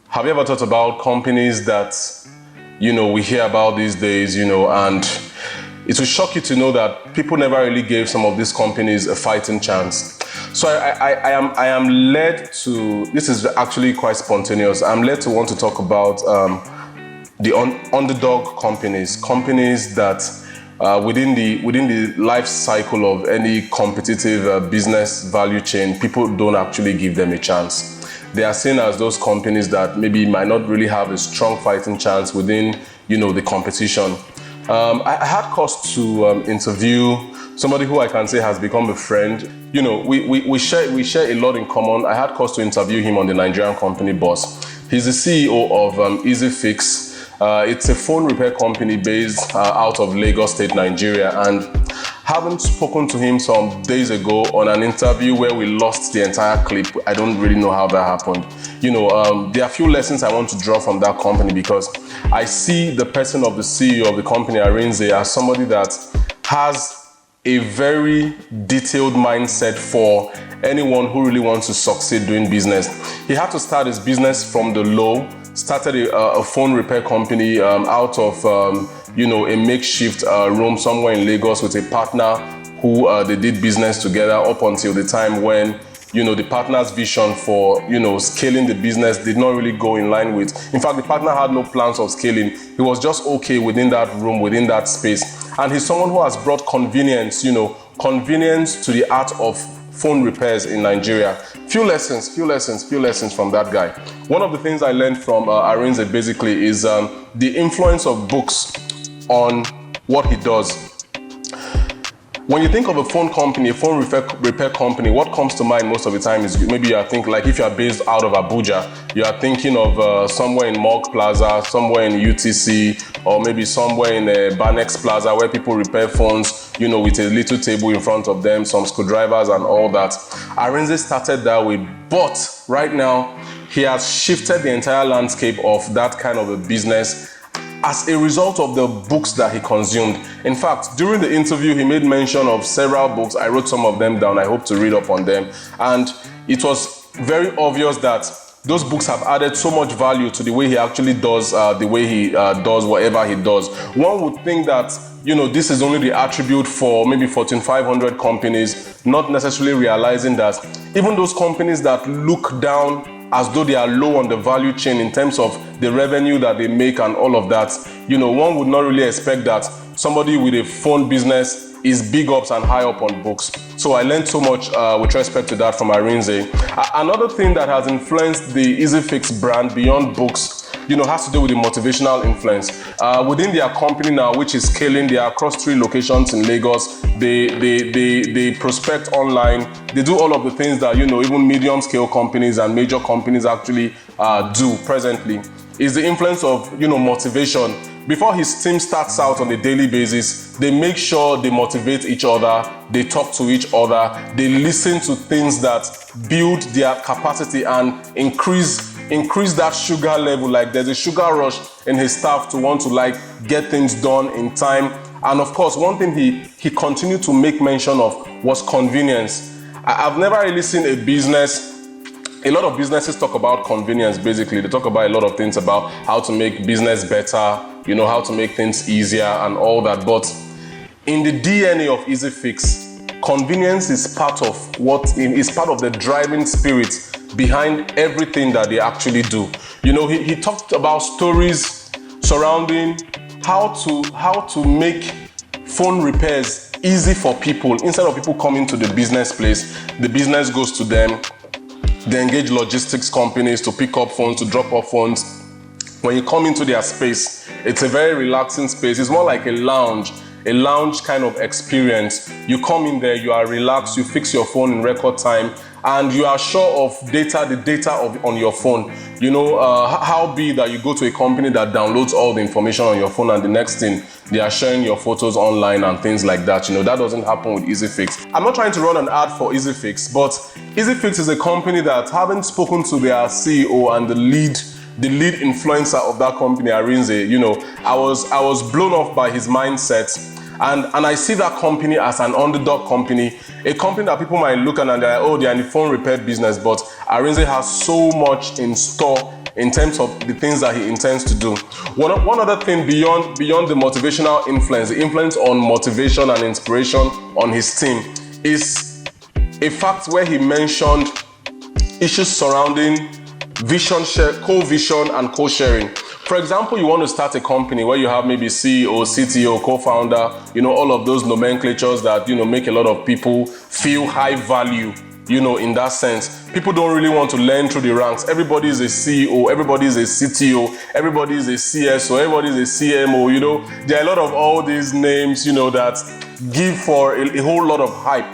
Have you ever thought about companies that, we hear about these days, and it will shock you to know that people never really gave some of these companies a fighting chance. So I am led to, this is actually quite spontaneous, I'm led to want to talk about the underdog companies that within the life cycle of any competitive business value chain, people don't actually give them a chance. They are seen as those companies that maybe might not really have a strong fighting chance within, the competition. I had cause to interview somebody who I can say has become a friend. We share a lot in common. I had cause to interview him on the Nigeriancompany boss. He's the CEO of EasyFix. It's a phone repair company based out of Lagos State, Nigeria. And having spoken to him some days ago on an interview where we lost the entire clip, I don't really know how that happened. There are a few lessons I want to draw from that company, because I see the person of the CEO of the company, Arinze, as somebody that has a very detailed mindset for anyone who really wants to succeed doing business. He had to start his business from the low, started a phone repair company out of a makeshift room somewhere in Lagos with a partner who they did business together up until the time when the partner's vision for scaling the business did not really go in line with. In fact, the partner had no plans of scaling. He was just okay within that room, within that space. And he's someone who has brought convenience to the art of phone repairs in Nigeria. Few lessons from that guy. One of the things I learned from Arinze basically is the influence of books on what he does. When you think of a phone company, a phone repair company, what comes to mind most of the time is maybe you think, like, if you are based out of Abuja, you are thinking of somewhere in Morg Plaza, somewhere in UTC, or maybe somewhere in Banex Plaza where people repair phones, with a little table in front of them, some screwdrivers and all that. Arinze started that way, but right now he has shifted the entire landscape of that kind of a business as a result of the books that he consumed. In fact, during the interview, he made mention of several books. I wrote some of them down. I hope to read up on them. And it was very obvious that those books have added so much value to the way he actually does, the way he does whatever he does. One would think that, this is only the attribute for maybe Fortune 500 companies, not necessarily realizing that even those companies that look down as though they are low on the value chain in terms of the revenue that they make and all of that, one would not really expect that somebody with a phone business is big ups and high up on books. So I learned so much with respect to that from Arinze. Another thing that has influenced the EasyFix brand beyond books, has to do with the motivational influence. Within their company now, which is scaling, they are across 3 locations in Lagos. They prospect online. They do all of the things that, even medium scale companies and major companies actually do presently. Is the influence of, motivation. Before his team starts out on a daily basis, they make sure they motivate each other, they talk to each other, they listen to things that build their capacity and increase that sugar level. Like, there's a sugar rush in his staff to want to get things done in time. And of course, one thing he continued to make mention of was convenience. I've never really seen a lot of businesses talk about convenience. Basically, they talk about a lot of things about how to make business better, how to make things easier and all that. But in the DNA of EasyFix, convenience is part of the driving spirit behind everything that they actually do. He talked about stories surrounding how to make phone repairs easy for people. Instead of people coming to the business place, the business goes to them. They engage logistics companies to pick up phones, to drop off phones. When you come into their space, it's a very relaxing space. It's more like a lounge kind of experience. You come in there, you are relaxed, you fix your phone in record time, and you are sure of the data on your phone. How be that you go to a company that downloads all the information on your phone, and the next thing, they are sharing your photos online and things like that. That doesn't happen with EasyFix. I'm not trying to run an ad for EasyFix, but EasyFix is a company that, having spoken to their CEO and the lead influencer of that company, Arinze, I was blown off by his mindset. And I see that company as an underdog company, a company that people might look at and they're like, oh, they're in the phone repair business, but Arinze has so much in store in terms of the things that he intends to do. One other thing beyond the motivational influence, the influence on motivation and inspiration on his team, is a fact where he mentioned issues surrounding vision share, co-vision and co-sharing. For example, you want to start a company where you have maybe CEO, CTO, co-founder, all of those nomenclatures that, make a lot of people feel high value, in that sense. People don't really want to learn through the ranks. Everybody is a CEO, everybody is a CTO, everybody is a CSO, everybody is a CMO, There are a lot of all these names, that give for a whole lot of hype.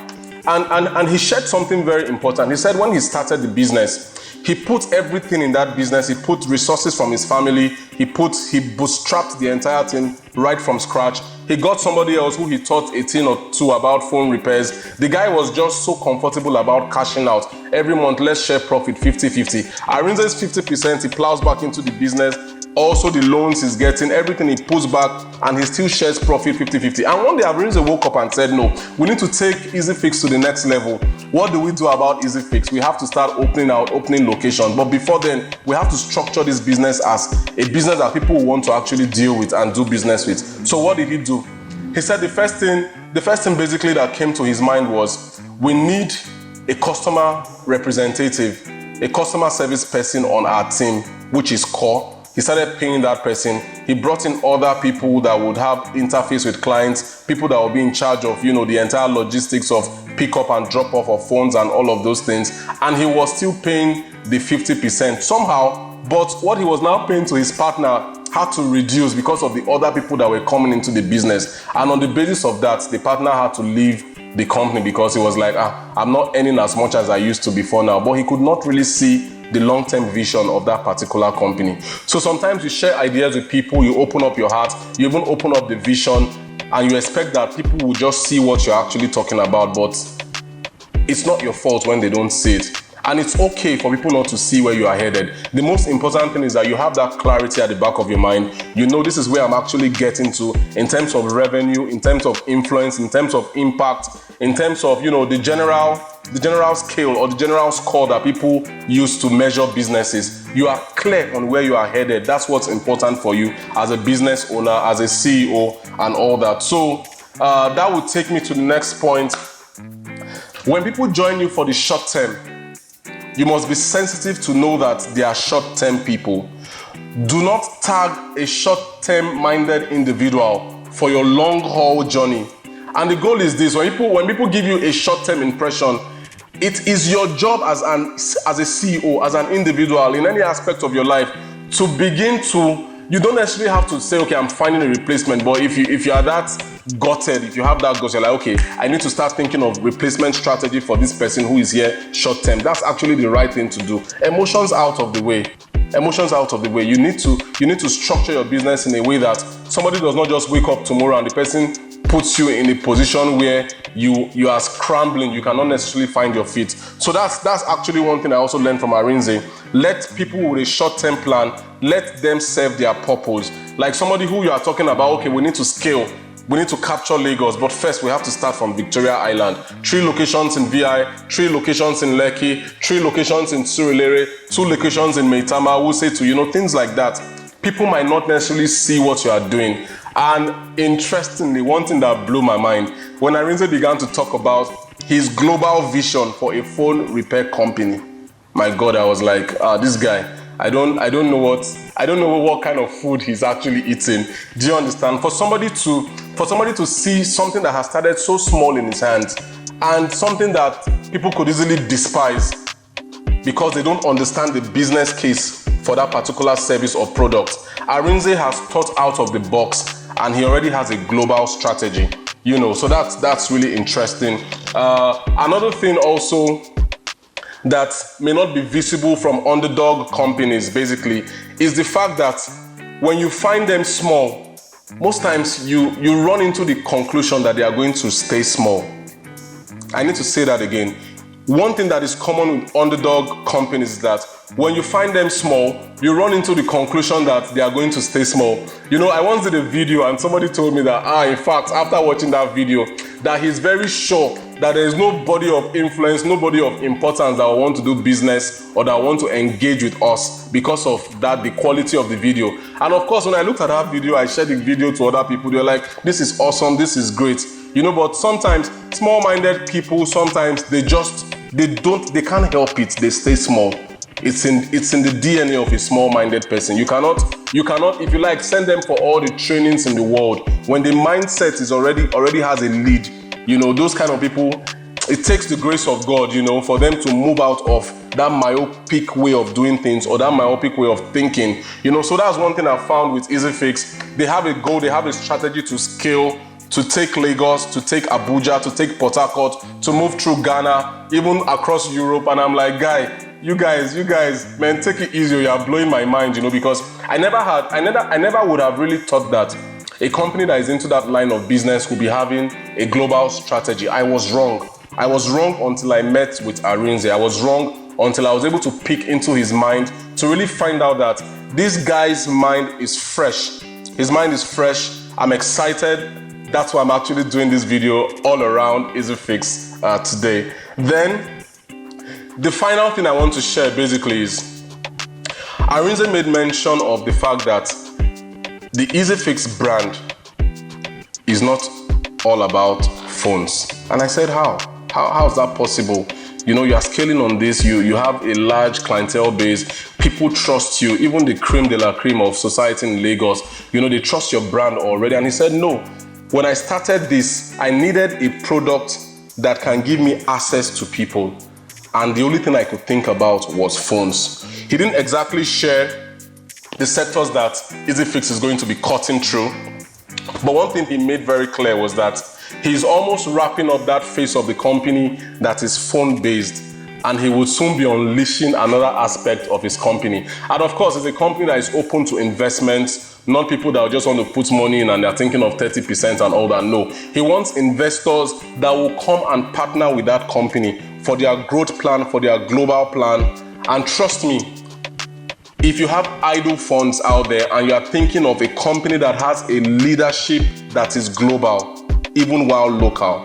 And he shared something very important. He said when he started the business, he put everything in that business. He put resources from his family. He bootstrapped the entire thing right from scratch. He got somebody else who he taught a thing or two about phone repairs. The guy was just so comfortable about cashing out. Every month, let's share profit 50-50. Arinze's 50%, he plows back into the business. Also the loans he's getting, everything he puts back, and he still shares profit 50-50. And one day Arinze woke up and said, no, we need to take EasyFix to the next level. What do we do about EasyFix? We have to start opening locations. But before then, we have to structure this business as a business that people will want to actually deal with and do business with. So what did he do? He said the first thing basically that came to his mind was, we need a customer representative, a customer service person on our team, which is core. He started paying that person. He brought in other people that would have interface with clients, people that will be in charge of, the entire logistics of pick up and drop off of phones and all of those things. And he was still paying the 50% somehow, but what he was now paying to his partner had to reduce because of the other people that were coming into the business. And on the basis of that, the partner had to leave the company because he was like, I'm not earning as much as I used to before now. But he could not really see the long-term vision of that particular company. So sometimes you share ideas with people, you open up your heart, you even open up the vision, and you expect that people will just see what you're actually talking about, but it's not your fault when they don't see it. And it's okay for people not to see where you are headed. The most important thing is that you have that clarity at the back of your mind. This is where I'm actually getting to in terms of revenue, in terms of influence, in terms of impact, in terms of, the general scale or the general score that people use to measure businesses. You are clear on where you are headed. That's what's important for you as a business owner, as a CEO, and all that. So that would take me to the next point. When people join you for the short term, you must be sensitive to know that they are short-term people. Do not tag a short-term minded individual for your long-haul journey. And the goal is this: when people give you a short-term impression, it is your job as a CEO, as an individual, in any aspect of your life, to begin to. You don't necessarily have to say, okay, I'm finding a replacement. But if you are that gutted, if you have that gut, you're like, okay, I need to start thinking of replacement strategy for this person who is here short term. That's actually the right thing to do. Emotions out of the way. Emotions out of the way. You need to structure your business in a way that somebody does not just wake up tomorrow and the person puts you in a position where you are scrambling. You cannot necessarily find your feet. So that's actually one thing I also learned from Arinze. Let people with a short-term plan, let them serve their purpose. Like somebody who you are talking about, okay, we need to scale. We need to capture Lagos, but first we have to start from Victoria Island. 3 locations in VI, 3 locations in Lekki, 3 locations in Surulere, 2 locations in Maitama. We'll say to, things like that. People might not necessarily see what you are doing. And interestingly, one thing that blew my mind, when Arinze began to talk about his global vision for a phone repair company, my God, I was like, this guy, I don't know what kind of food he's actually eating. Do you understand? For somebody to see something that has started so small in his hands and something that people could easily despise because they don't understand the business case for that particular service or product. Arinze has thought out of the box and he already has a global strategy. So that's really interesting. Another thing also that may not be visible from underdog companies basically is the fact that when you find them small, most times you run into the conclusion that they are going to stay small. I need to say that again. One thing that is common with underdog companies is that when you find them small, you run into the conclusion that they are going to stay small. I once did a video and somebody told me that, in fact, after watching that video, that he's very sure that there is nobody of influence, nobody of importance that will want to do business or that want to engage with us because of that, the quality of the video. And of course, when I looked at that video, I shared the video to other people. They're like, this is awesome, this is great. But sometimes small-minded people, sometimes they can't help it. They stay small. It's in the DNA of a small-minded person. You cannot, if you like, send them for all the trainings in the world. When the mindset is already has a lead, those kind of people, it takes the grace of God, for them to move out of that myopic way of doing things or that myopic way of thinking. So that's one thing I found with EasyFix. They have a goal, they have a strategy to scale, to take Lagos, to take Abuja, to take Port Harcourt, to move through Ghana, even across Europe. And I'm like, you guys, man, take it easy. You are blowing my mind, because I never would have really thought that a company that is into that line of business would be having a global strategy. I was wrong. I was wrong until I met with Arinze. I was wrong until I was able to peek into his mind to really find out that this guy's mind is fresh. His mind is fresh. I'm excited. That's why I'm actually doing this video all around EasyFix today. Then, the final thing I want to share basically is, Arinze made mention of the fact that the EasyFix brand is not all about phones. And I said, how? How is that possible? You are scaling on this, you have a large clientele base, people trust you, even the creme de la creme of society in Lagos, they trust your brand already. And he said, no. When I started this, I needed a product that can give me access to people. And the only thing I could think about was phones. He didn't exactly share the sectors that EasyFix is going to be cutting through. But one thing he made very clear was that he's almost wrapping up that phase of the company that is phone-based. And he will soon be unleashing another aspect of his company. And of course, it's a company that is open to investments, not people that just want to put money in and they're thinking of 30% and all that. No, he wants investors that will come and partner with that company for their growth plan, for their global plan. And trust me, if you have idle funds out there and you are thinking of a company that has a leadership that is global, even while local,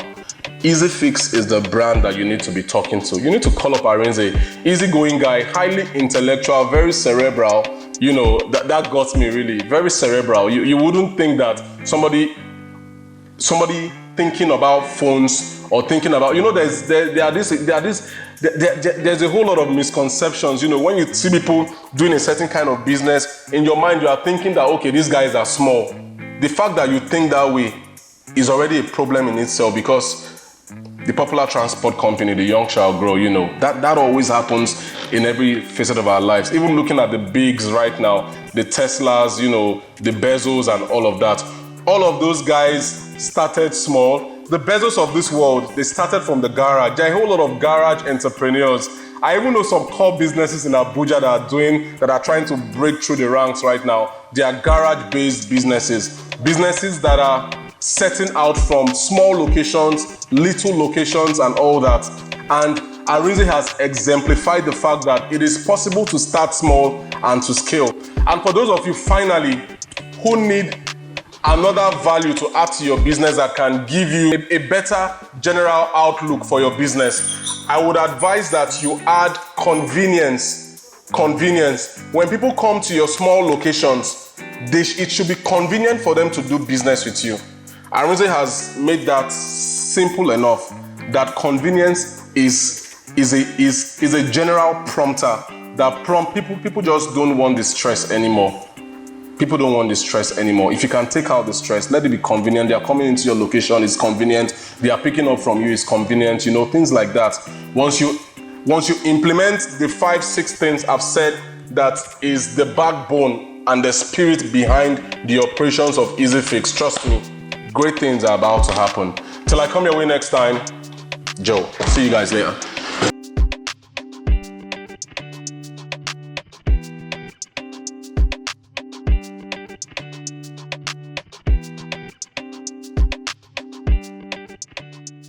EasyFix is the brand that you need to be talking to. You need to call up Arinze, easygoing guy, highly intellectual, very cerebral. That got me really, very cerebral. You wouldn't think that somebody thinking about phones or thinking about, there's a whole lot of misconceptions. When you see people doing a certain kind of business, in your mind you are thinking that, okay, these guys are small. The fact that you think that way is already a problem in itself, because the popular transport company, the young shall grow, that always happens in every facet of our lives. Even looking at the bigs right now, the Teslas, the Bezos and all of that. All of those guys started small. The Bezos of this world, they started from the garage. There are a whole lot of garage entrepreneurs. I even know some core businesses in Abuja that are trying to break through the ranks right now. They are garage-based businesses that are setting out from small locations, little locations and all that. And Arinze has exemplified the fact that it is possible to start small and to scale. And for those of you finally who need another value to add to your business that can give you a better general outlook for your business, I would advise that you add convenience. When people come to your small locations, it should be convenient for them to do business with you. Arinze has made that simple enough that convenience is a general prompter that people just don't want the stress anymore. People don't want the stress anymore. If you can take out the stress, let it be convenient. They are coming into your location, it's convenient. They are picking up from you, it's convenient. Things like that. Once you implement the 5-6 things I've said, that is the backbone and the spirit behind the operations of EasyFix. Trust me, great things are about to happen. Till I come your way next time, Joe. See you guys later.